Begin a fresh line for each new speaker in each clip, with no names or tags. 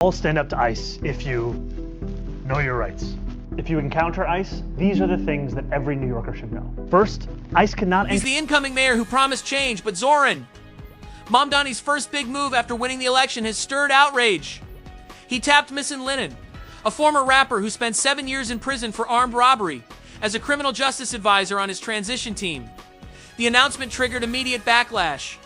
All stand up to ICE if you know your rights. If you encounter ICE, these are the things that every New Yorker should know. First, ICE cannot...
He's the incoming mayor who promised change, but Zohran Mamdani's first big move after winning the election has stirred outrage. He tapped Mysonne Linen, a former rapper who spent 7 years in prison for armed robbery, as a criminal justice advisor on his transition team. The announcement triggered immediate backlash,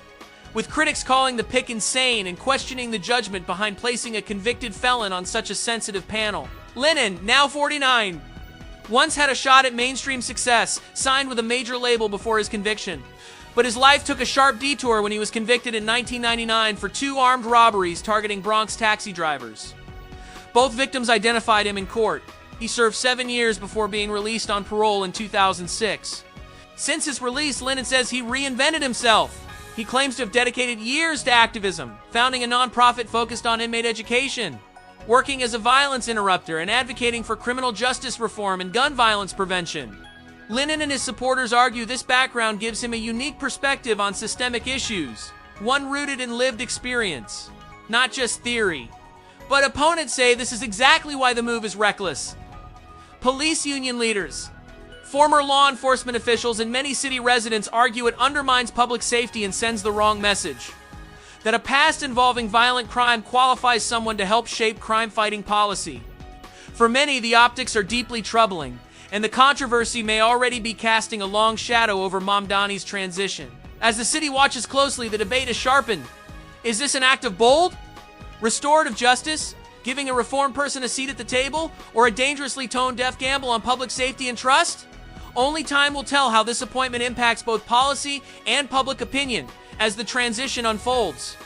with critics calling the pick insane and questioning the judgment behind placing a convicted felon on such a sensitive panel. Linen, now 49, once had a shot at mainstream success, signed with a major label before his conviction. But his life took a sharp detour when he was convicted in 1999 for 2 armed robberies targeting Bronx taxi drivers. Both victims identified him in court. He served 7 years before being released on parole in 2006. Since his release, Linen says he reinvented himself. He claims to have dedicated years to activism, founding a nonprofit focused on inmate education, working as a violence interrupter, and advocating for criminal justice reform and gun violence prevention. Linen and his supporters argue this background gives him a unique perspective on systemic issues, one rooted in lived experience, not just theory. But opponents say this is exactly why the move is reckless. Police union leaders, former law enforcement officials, and many city residents argue it undermines public safety and sends the wrong message. That a past involving violent crime qualifies someone to help shape crime-fighting policy. For many, the optics are deeply troubling, and the controversy may already be casting a long shadow over Mamdani's transition. As the city watches closely, the debate is sharpened. Is this an act of bold, restorative justice, giving a reformed person a seat at the table, or a dangerously tone-deaf gamble on public safety and trust? Only time will tell how this appointment impacts both policy and public opinion as the transition unfolds.